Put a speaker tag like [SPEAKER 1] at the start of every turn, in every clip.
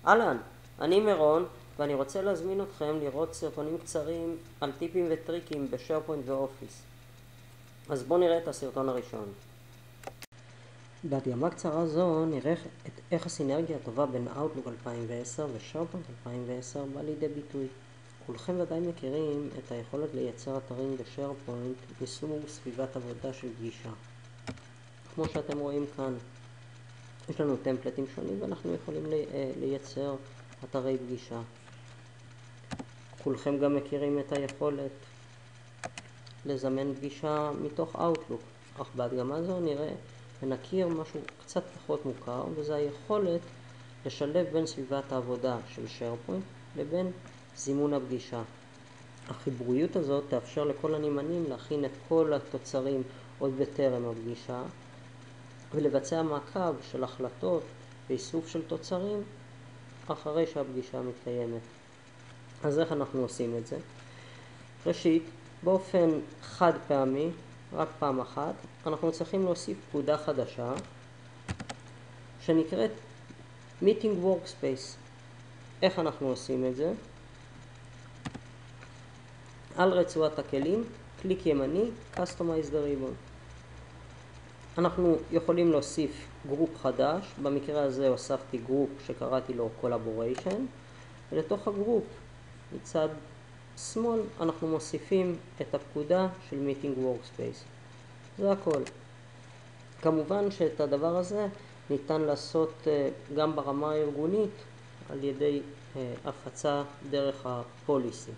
[SPEAKER 1] אהלן, אני מירון, ואני רוצה להזמין אתכם לראות סרטונים קצרים על טיפים וטריקים בשארפוינט ואופיס. אז בואו נראה את הסרטון הראשון. בהדגמה קצרה זו נראה איך הסינרגיה הטובה בין Outlook 2010 ושארפוינט 2010 בא לידי ביטוי. כולכם ודאי מכירים את היכולת לייצר אתרים בשארפוינט מסוג סביבת עבודה של פגישה. כמו שאתם רואים כאן, יש לנו טמפלטים שונים ואנחנו יכולים לייצר אתרי פגישה. כולכם גם מכירים את היכולת לזמן פגישה מתוך Outlook, אך בהדגמה זו נראה ונכיר משהו קצת פחות מוכר, וזה היכולת לשלב בין סביבת העבודה של SharePoint לבין זימון הפגישה. החיבוריות הזאת תאפשר לכל הנמענים להכין את כל התוצרים עוד בטרם הפגישה, ולבצע מעקב של החלטות ואיסוף של תוצרים אחרי שהפגישה מתקיימת. אז איך אנחנו עושים את זה? ראשית, באופן חד פעמי, רק פעם אחת, אנחנו צריכים להוסיף פקודה חדשה שנקראת Meeting Workspace. איך אנחנו עושים את זה? על רצועת הכלים, קליק ימני, Customize the Ribbon. אנחנו יכולים להוסיף גרופ חדש, במקרה הזה הוספתי גרופ שקראתי לו Collaboration, ולתוך הגרופ מצד שמאל אנחנו מוסיפים את הפקודה של Meeting Workspace. זה הכל. כמובן שאת הדבר הזה ניתן לעשות גם ברמה הארגונית על ידי הפצה דרך הפוליסי.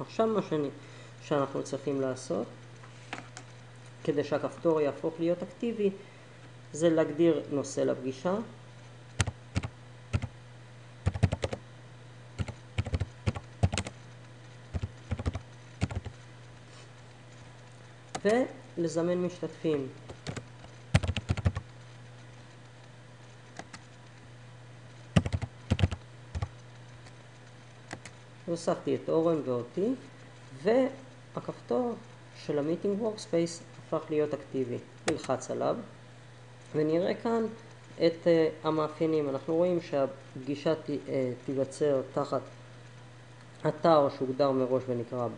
[SPEAKER 1] עכשיו מה שאנחנו צריכים לעשות כדי שהכפתור יהפוך להיות אקטיבי זה להגדיר נושא לפגישה, ולזמן משתתפים. הוספתי את אורן ואותי, והכפתור של ה-Meeting Workspace הפך להיות אקטיבי. נלחץ עליו, ונראה כאן את המאפיינים. אנחנו רואים שהפגישה תיווצר תחת אתר שהוגדר מראש ונקרא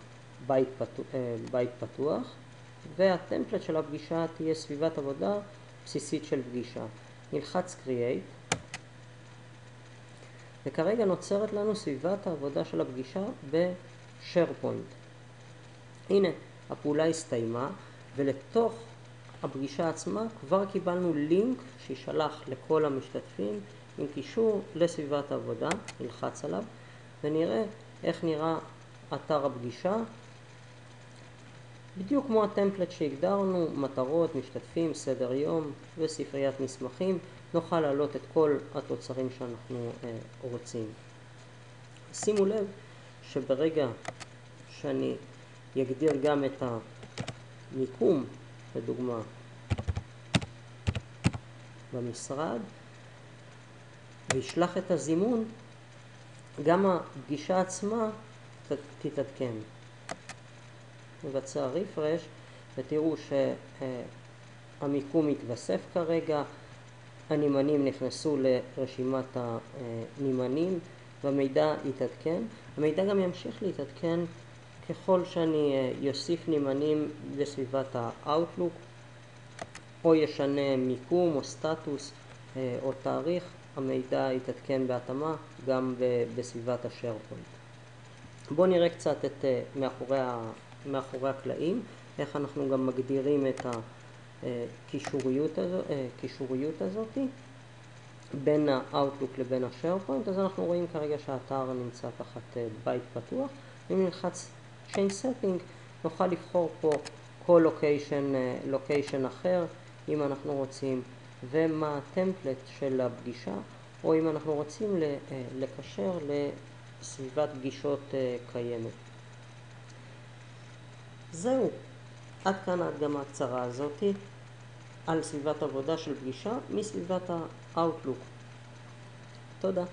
[SPEAKER 1] בית פתוח, והטמפלט של הפגישה תהיה סביבת עבודה בסיסית של פגישה. נלחץ Create, וכרגע נוצרת לנו סביבת העבודה של הפגישה ב-SharePoint. הנה, הפעולה הסתיימה, ולתוך הפגישה עצמה כבר קיבלנו לינק שישלח לכל המשתתפים עם קישור לסביבת העבודה. נלחץ עליו ונראה איך נראה אתר הפגישה. בדיוק כמו הטמפלט שהגדרנו, מטרות, משתתפים, סדר יום וספריית מסמכים, נוכל להעלות את כל התוצרים שאנחנו רוצים. שימו לב שברגע שאני יגדיר גם את המיקום, לדוגמה, במשרד, וישלח את הזימון, גם הפגישה עצמה תתעדכן. נבצע רפרש ותראו שהמיקום מתווסף כרגע, הנמענים נכנסו לרשימת הנמענים והמידע יתעדכן. המידע גם ימשיך להתעדכן ככל שאני יוסיף נמענים בסביבת ה-Outlook, או ישנה מיקום או סטטוס או תאריך, המידע יתעדכן בהתאמה גם בסביבת ה-SharePoint. בואו נראה קצת את מאחורי הקלעים, איך אנחנו גם מגדירים את הקישוריות הזאת בין ה-Outlook לבין ה-SharePoint. אז אנחנו רואים כרגע שהאתר נמצא תחת בית פתוח. אם נלחץ Change Setting נוכל לבחור פה כל לוקיישן אחר אם אנחנו רוצים, ומה הטמפלט של הפגישה, או אם אנחנו רוצים לקשר לסביבת פגישות קיימת. זהו, עד כאן ההדגמה הקצרה הזאת על סביבת עבודה של פגישה מסביבת ה-Outlook. תודה.